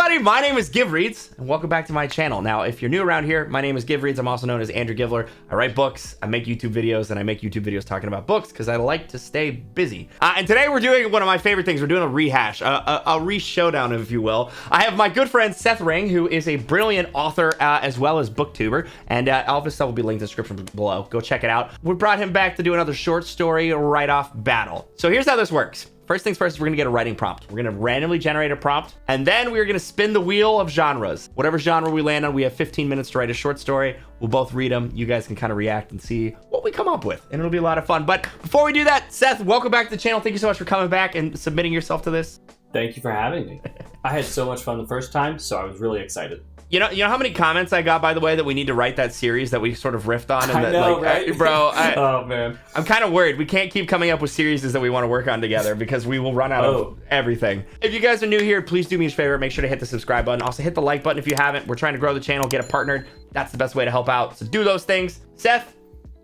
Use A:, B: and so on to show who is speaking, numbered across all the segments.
A: everybody, my name is GivReads, and welcome back to my channel. Now, if you're new around here, my name is GivReads. I'm also known as Andrew Givler. I write books, I make YouTube videos, and I make YouTube videos talking about books because I like to stay busy. And today we're doing one of my favorite things. We're doing a rehash, a re-showdown, if you will. I have my good friend Seth Ring, who is a brilliant author as well as booktuber, and all of his stuff will be linked in the description below. Go check it out. We brought him back to do another short story write-off battle. So here's how this works. First things first, we're gonna get a writing prompt. We're gonna randomly generate a prompt, and then we're gonna spin the wheel of genres. Whatever genre we land on, we have 15 minutes to write a short story. We'll both read them. You guys can kind of react and see what we come up with, and it'll be a lot of fun. But before we do that, Seth, welcome back to the channel. Thank you so much for coming back and submitting yourself to this.
B: Thank you for having me. I had so much fun the first time, so I was really excited.
A: You know how many comments I got, by the way, that we need to write that series that we sort of riffed on? And
B: I know, right?
A: Oh,
B: man.
A: I'm kind of worried. We can't keep coming up with series that we want to work on together because we will run out of everything. If you guys are new here, please do me a favor. Make sure to hit the subscribe button. Also, hit the like button if you haven't. We're trying to grow the channel, get it partnered. That's the best way to help out. So do those things. Seth,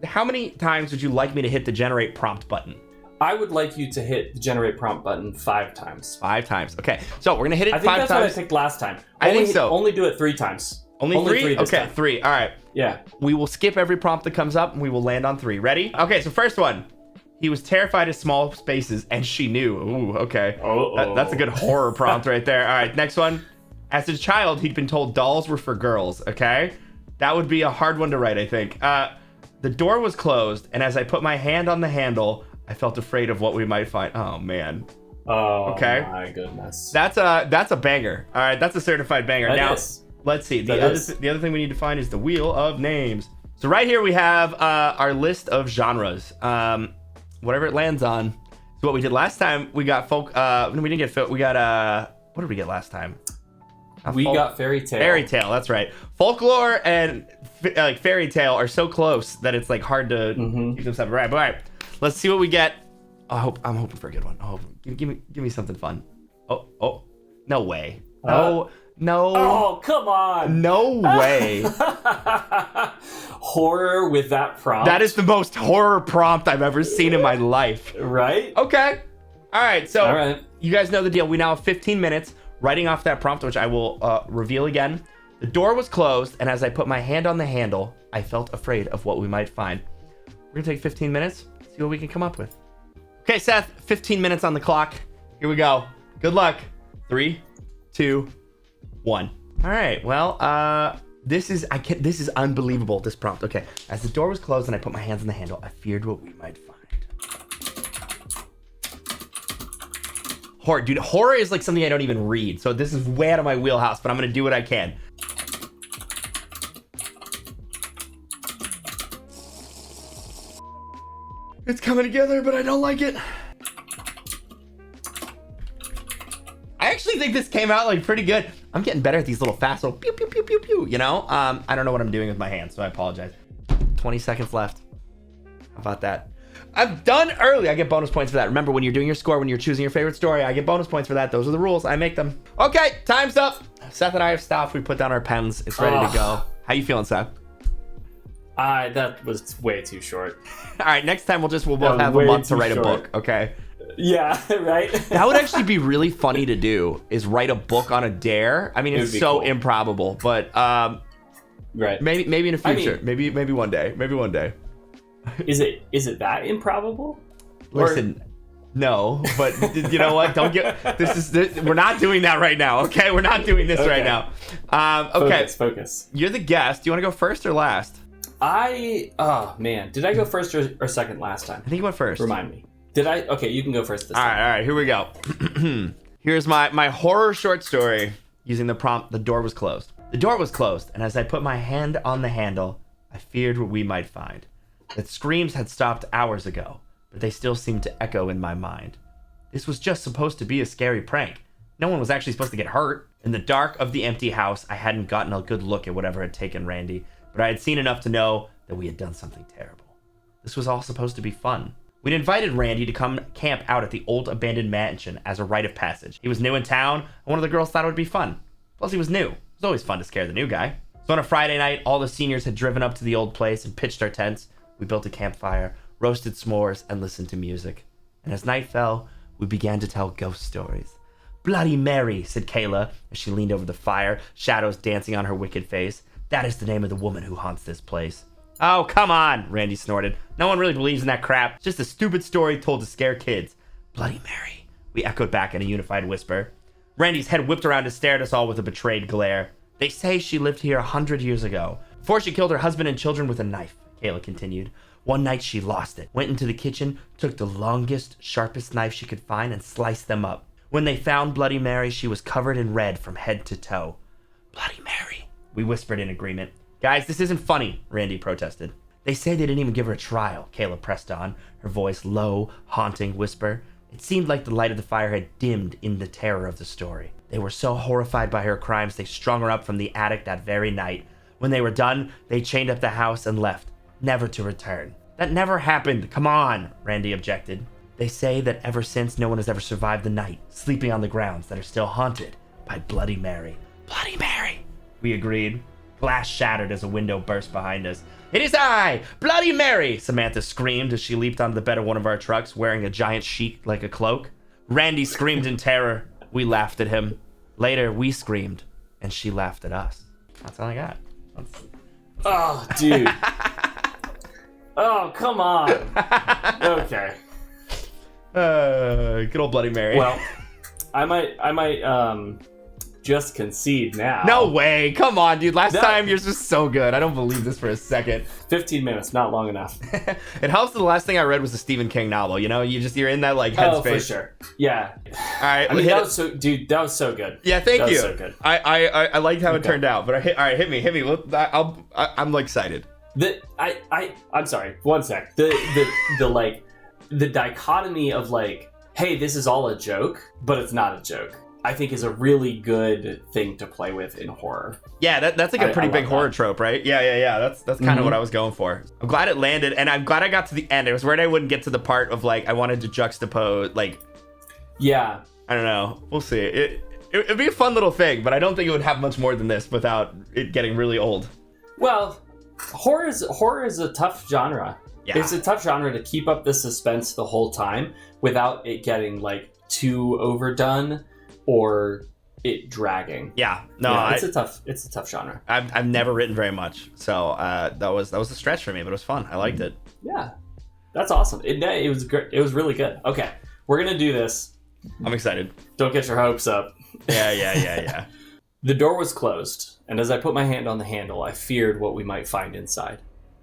A: how many times would you like me to hit the generate prompt button?
B: I would like you to hit the generate prompt button 5 times.
A: 5 times. Okay. So we're going to hit it 5 times.
B: I think that's what I picked last time.
A: I think so.
B: Only do it 3 times.
A: Only three?
B: this
A: Okay,
B: time.
A: 3. All right.
B: Yeah.
A: We will skip every prompt that comes up and we will land on 3. Ready? Okay, so first one. He was terrified of small spaces and she knew. Ooh, okay. That's a good horror prompt right there. All right, next one. As a child, he'd been told dolls were for girls, okay? That would be a hard one to write, I think. The door was closed, and as I put my hand on the handle, I felt afraid of what we might find. Oh, man.
B: Oh,
A: okay.
B: My goodness.
A: That's a banger. All right, that's a certified banger.
B: That
A: now,
B: is.
A: let's see. The other thing we need to find is the wheel of names. So right here we have our list of genres. Whatever it lands on. So what we did last time, we got folk. We didn't get folk. We got what did we get last time?
B: We got fairy tale.
A: Fairy tale. That's right. Folklore and like fairy tale are so close that it's like hard to keep them separate. All right. Let's see what we get. I'm hoping for a good one. Give me something fun. Oh, no way. No.
B: Oh, come on.
A: No way.
B: Horror with that prompt.
A: That is the most horror prompt I've ever seen in my life.
B: Right?
A: Okay. All right. So
B: all right.
A: You guys know the deal. We now have 15 minutes writing off that prompt, which I will reveal again. The door was closed, and as I put my hand on the handle, I felt afraid of what we might find. We're going to take 15 minutes, see what we can come up with. Okay, Seth, 15 minutes on the clock. Here we go. Good luck. 3, 2, 1. All right. Well, this is unbelievable, this prompt. Okay. As the door was closed and I put my hands on the handle, I feared what we might find. Horror, dude. Horror is like something I don't even read, so this is way out of my wheelhouse, but I'm going to do what I can. It's coming together, but I don't like it. I actually think this came out like pretty good. I'm getting better at these little fast little pew, pew, pew, pew, pew, you know? I don't know what I'm doing with my hands, so I apologize. 20 seconds left. How about that? I'm done early. I get bonus points for that. Remember, when you're doing your score, when you're choosing your favorite story, I get bonus points for that. Those are the rules. I make them. Okay, time's up. Seth and I have stopped. We put down our pens. It's ready to go. How you feeling, Seth?
B: That was way too short.
A: All right, next time we'll both have a month to write a book, okay?
B: Yeah, right?
A: That would actually be really funny to do, is write a book on a dare. I mean, it's so cool. Improbable, but
B: right.
A: Maybe in the future. I mean, maybe one day. Maybe one day.
B: Is it that improbable?
A: Listen, no, but you know what? Don't get we're not doing that right now, okay? We're not doing this right now. Okay.
B: Focus.
A: You're the guest. Do you want to go first or last?
B: Oh man, did I go first or second last time?
A: I think you went first.
B: Remind me. Did I? Okay, you can go first this time.
A: All right, here we go. Here's my horror short story using the prompt, the door was closed. The door was closed, and as I put my hand on the handle, I feared what we might find. That screams had stopped hours ago, but they still seemed to echo in my mind. This was just supposed to be a scary prank. No one was actually supposed to get hurt. In the dark of the empty house, I hadn't gotten a good look at whatever had taken Randy, but I had seen enough to know that we had done something terrible. This was all supposed to be fun. We'd invited Randy to come camp out at the old abandoned mansion as a rite of passage. He was new in town, and one of the girls thought it would be fun. Plus, he was new. It was always fun to scare the new guy. So on a Friday night, all the seniors had driven up to the old place and pitched our tents. We built a campfire, roasted s'mores, and listened to music. And as night fell, we began to tell ghost stories. Bloody Mary, said Kayla as she leaned over the fire, shadows dancing on her wicked face. That is the name of the woman who haunts this place. Oh, come on, Randy snorted. No one really believes in that crap. It's just a stupid story told to scare kids. Bloody Mary, we echoed back in a unified whisper. Randy's head whipped around to stare at us all with a betrayed glare. They say she lived here 100 years ago, before she killed her husband and children with a knife, Kayla continued. One night she lost it, went into the kitchen, took the longest, sharpest knife she could find and sliced them up. When they found Bloody Mary, she was covered in red from head to toe. Bloody Mary, we whispered in agreement. Guys, this isn't funny, Randy protested. They say they didn't even give her a trial, Kayla pressed on, her voice low, haunting whisper. It seemed like the light of the fire had dimmed in the terror of the story. They were so horrified by her crimes, they strung her up from the attic that very night. When they were done, they chained up the house and left, never to return. That never happened. Come on, Randy objected. They say that ever since, no one has ever survived the night, sleeping on the grounds that are still haunted by Bloody Mary. Bloody Mary, we agreed. Glass shattered as a window burst behind us. It is I, Bloody Mary, Samantha screamed as she leaped onto the bed of one of our trucks, wearing a giant sheet like a cloak. Randy screamed in terror. We laughed at him. Later, we screamed, and she laughed at us. That's all I got.
B: Oh, dude. Oh, come on. Okay.
A: Good old Bloody Mary.
B: Well, I might just concede now.
A: No way. Come on, dude. Last time yours was so good. I don't believe this for a second.
B: 15 minutes, not long enough.
A: It helps that the last thing I read was a Stephen King novel. You know, you're in that like headspace.
B: Oh, for sure. Yeah.
A: All right.
B: I mean, that was so good.
A: Yeah, thank you.
B: That was so good.
A: I liked how it turned out, but all right, hit me. I'm like excited.
B: I'm sorry. One sec. The dichotomy of like, hey, this is all a joke, but it's not a joke, I think is a really good thing to play with in horror.
A: Yeah, that's like a pretty big horror trope, right? Yeah. That's kind of what I was going for. I'm glad it landed, and I'm glad I got to the end. I was worried I wouldn't get to the part of like I wanted to juxtapose, like. Yeah. I don't know. We'll see. It'd be a fun little thing, but I don't think it would have much more than this without it getting really old.
B: Well, horror is a tough genre.
A: Yeah.
B: It's a tough genre to keep up the suspense the whole time without it getting like too overdone or it dragging.
A: Yeah, no,
B: yeah, it's a tough genre.
A: I've never written very much, so that was a stretch for me, but it was fun. I liked it.
B: Yeah, that's awesome. It was great. It was really good. Okay, we're gonna do this.
A: I'm excited.
B: Don't get your hopes up.
A: Yeah.
B: The door was closed, and as I put my hand on the handle, I feared what we might find inside.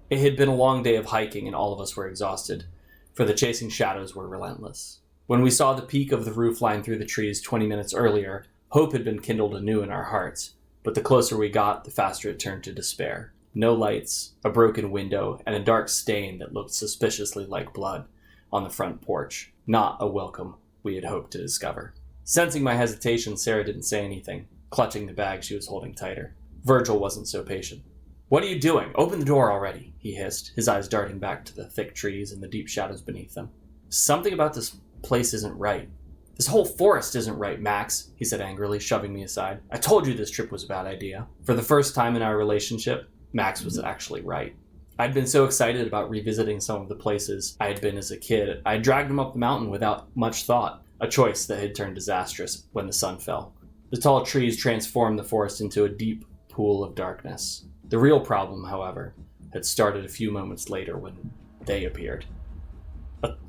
B: It had been a long day of hiking, and all of us were exhausted, for the chasing shadows were relentless. When we saw the peak of the roof line through the trees 20 minutes earlier, hope had been kindled anew in our hearts, but the closer we got, the faster it turned to despair. No lights, a broken window, and a dark stain that looked suspiciously like blood on the front porch. Not a welcome we had hoped to discover. Sensing my hesitation, Sarah didn't say anything, clutching the bag she was holding tighter. Virgil wasn't so patient. "What are you doing? Open the door already," he hissed, his eyes darting back to the thick trees and the deep shadows beneath them. "Something about this place isn't right. This whole forest isn't right, Max," he said angrily, shoving me aside. "I told you this trip was a bad idea." For the first time in our relationship, Max was actually right. I'd been so excited about revisiting some of the places I had been as a kid, I dragged him up the mountain without much thought, a choice that had turned disastrous when the sun fell. The tall trees transformed the forest into a deep pool of darkness. The real problem, however, had started a few moments later when they appeared.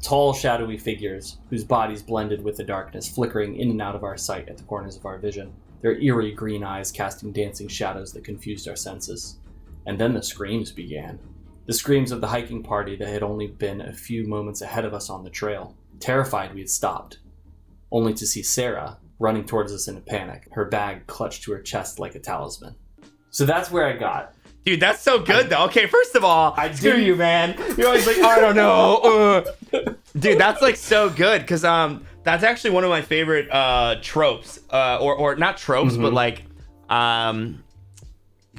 B: Tall, shadowy figures, whose bodies blended with the darkness, flickering in and out of our sight at the corners of our vision, their eerie green eyes casting dancing shadows that confused our senses. And then the screams began. The screams of the hiking party that had only been a few moments ahead of us on the trail. Terrified, we had stopped, only to see Sarah running towards us in a panic, her bag clutched to her chest like a talisman. So that's where I got.
A: Dude, that's so good, though. Okay, first of all, screw you, man. You're always like, I don't know. Dude, that's like so good, because that's actually one of my favorite tropes, or not tropes, but like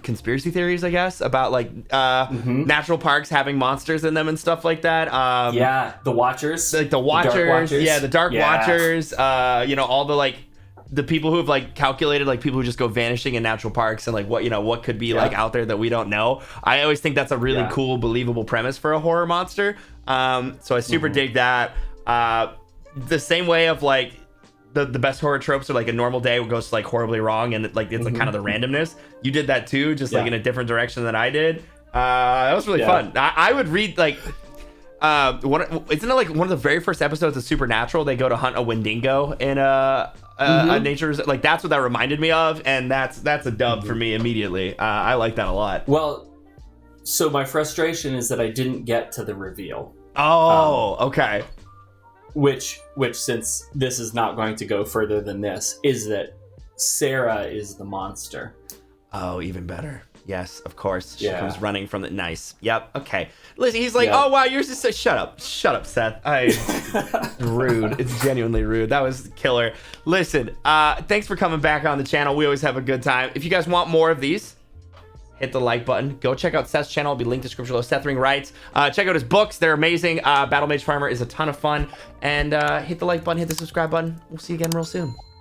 A: conspiracy theories, I guess, about like natural parks having monsters in them and stuff like that.
B: Yeah, the Watchers.
A: Like the Watchers. Yeah, the Dark Watchers. You know, all the like the people who have like calculated, like people who just go vanishing in natural parks and like what could be like out there that we don't know. I always think that's a really cool, believable premise for a horror monster. So I super dig that. The same way of like the best horror tropes are like a normal day goes like horribly wrong, and like it's like kind of the randomness. You did that too, just like in a different direction than I did. That was really fun. I would read like isn't it like one of the very first episodes of Supernatural? They go to hunt a Wendigo in a nature's, like that's what that reminded me of, and that's a dub for me immediately. I like that a lot.
B: Well, so my frustration is that I didn't get to the reveal.
A: Oh, okay.
B: Which since this is not going to go further than this, is that Sarah is the monster.
A: Oh, even better. Yes, of course. She
B: Yeah.
A: comes running from the nice. Yep. Okay. Listen, he's like, oh wow, yours is so. Shut up, Seth. Rude. It's genuinely rude. That was killer. Listen, thanks for coming back on the channel. We always have a good time. If you guys want more of these, hit the like button. Go check out Seth's channel. It'll be linked in the description below. Seth Ring writes. Check out his books. They're amazing. Battle Mage Farmer is a ton of fun. And hit the like button. Hit the subscribe button. We'll see you again real soon.